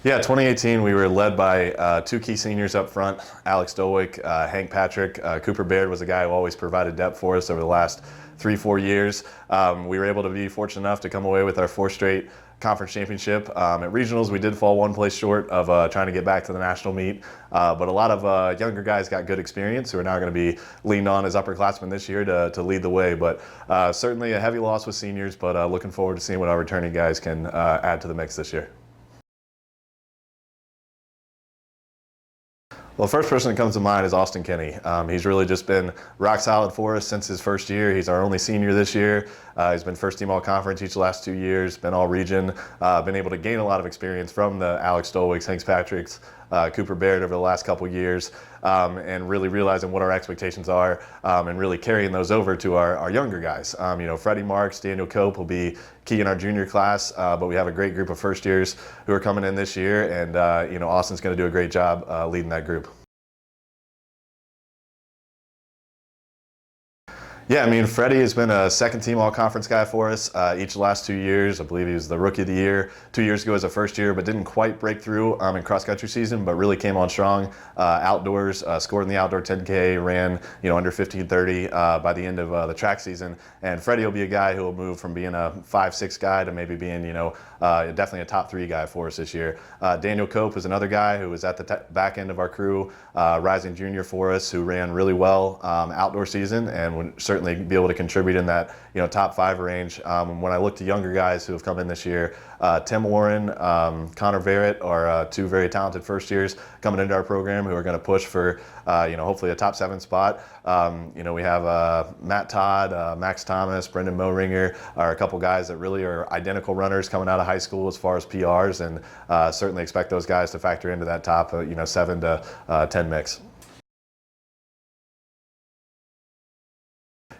Yeah, 2018, we were led by two key seniors up front, Alex Dolwick, Hank Patrick. Cooper Baird was a guy who always provided depth for us over the last 3-4 years. We were able to be fortunate enough to come away with our fourth straight conference championship. At regionals, we did fall one place short of trying to get back to the national meet, but a lot of younger guys got good experience who are now going to be leaned on as upperclassmen this year to lead the way. But certainly a heavy loss with seniors, but looking forward to seeing what our returning guys can add to the mix this year. Well, the first person that comes to mind is Austin Kenny. He's really just been rock solid for us since his first year. He's our only senior this year. He's been first team all conference each of the last 2 years, been all region, been able to gain a lot of experience from the Alex Stolwicks, Hank Patricks, Cooper Baird over the last couple years, and really realizing what our expectations are, and really carrying those over to our younger guys. Freddie Marks, Daniel Cope will be key in our junior class, but we have a great group of first years who are coming in this year, and Austin's going to do a great job leading that group. Yeah, Freddie has been a second team all-conference guy for us each of the last 2 years. I believe he was the rookie of the year 2 years ago as a first year, but didn't quite break through in cross-country season, but really came on strong outdoors, scored in the outdoor 10K, ran under 15:30 by the end of the track season. And Freddie will be a guy who will move from being a 5'6" guy to maybe being definitely a top 3 guy for us this year. Daniel Cope is another guy who was at the back end of our crew, rising junior for us, who ran really well outdoor season and would certainly be able to contribute in that top 5 range. When I look to younger guys who have come in this year, Tim Warren, Connor Verrett are 2 very talented first years coming into our program who are going to push for hopefully a top 7 spot. We have Matt Todd, Max Thomas, Brendan Mohringer are a couple guys that really are identical runners coming out of high school as far as PRs, and certainly expect those guys to factor into that top 7 to 10 mix.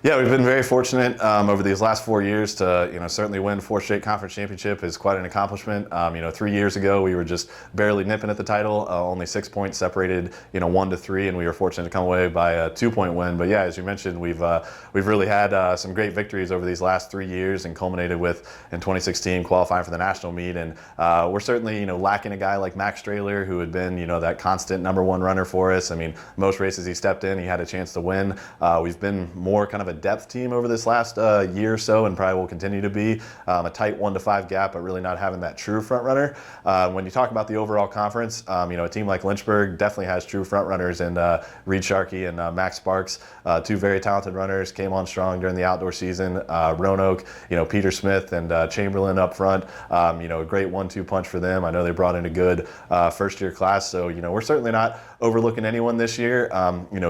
Yeah, we've been very fortunate over these last 4 years to certainly win 4 straight conference championship is quite an accomplishment. 3 years ago we were just barely nipping at the title, only 6 points separated 1 to 3, and we were fortunate to come away by a 2-point win. But yeah, as you mentioned, we've really had some great victories over these last 3 years, and culminated with in 2016 qualifying for the national meet. And we're certainly lacking a guy like Max Strahler, who had been that constant #1 runner for us. Most races he stepped in, he had a chance to win. We've been more kind of a depth team over this last year or so, and probably will continue to be a tight 1 to 5 gap, but really not having that true front runner. When you talk about the overall conference, a team like Lynchburg definitely has true front runners in Reed Sharkey and Max Sparks, 2 very talented runners, came on strong during the outdoor season. Roanoke, Peter Smith and Chamberlain up front, a great 1-2 punch for them. I know they brought in a good first year class, so we're certainly not overlooking anyone this year.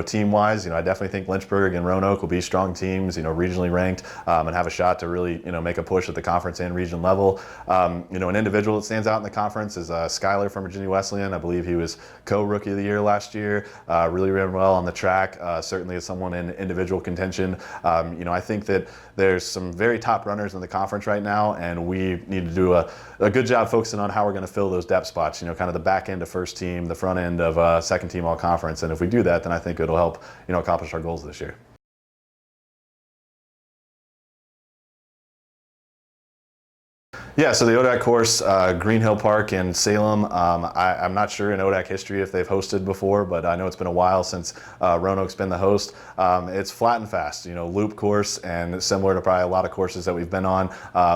Team wise, I definitely think Lynchburg and Roanoke will be strong teams, regionally ranked, and have a shot to really, make a push at the conference and region level. An individual that stands out in the conference is Skyler from Virginia Wesleyan. I believe he was co-rookie of the year last year. Really ran well on the track. Certainly is someone in individual contention. I think that there's some very top runners in the conference right now, and we need to do a good job focusing on how we're going to fill those depth spots. Kind of the back end of first team, the front end of second team all conference. And if we do that, then I think it'll help, accomplish our goals this year. Yeah, so the ODAC course, Green Hill Park in Salem. I'm not sure in ODAC history if they've hosted before, but I know it's been a while since Roanoke's been the host. It's flat and fast, loop course, and similar to probably a lot of courses that we've been on.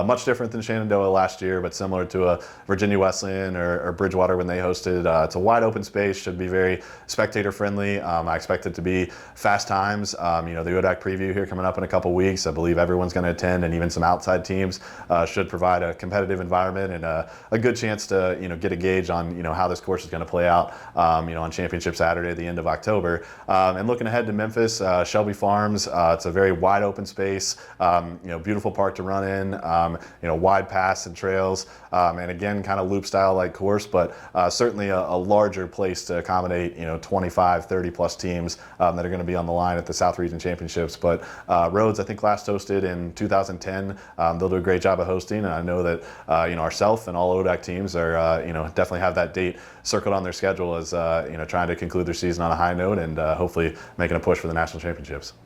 Much different than Shenandoah last year, but similar to a Virginia Wesleyan or Bridgewater when they hosted. It's a wide open space, should be very spectator friendly. I expect it to be fast times. The ODAC preview here coming up in a couple weeks. I believe everyone's going to attend, and even some outside teams should provide a competitive environment and a good chance to get a gauge on how this course is going to play out on Championship Saturday at the end of October. And looking ahead to Memphis, Shelby Farms. It's a very wide open space, beautiful park to run in, wide paths and trails, and again kind of loop style like course, but certainly a larger place to accommodate 25, 30 plus teams that are going to be on the line at the South Region Championships. But Rhodes, I think, last hosted in 2010. They'll do a great job of hosting, and I know that ourselves and all ODAC teams are definitely have that date circled on their schedule as trying to conclude their season on a high note and hopefully making a push for the national championships.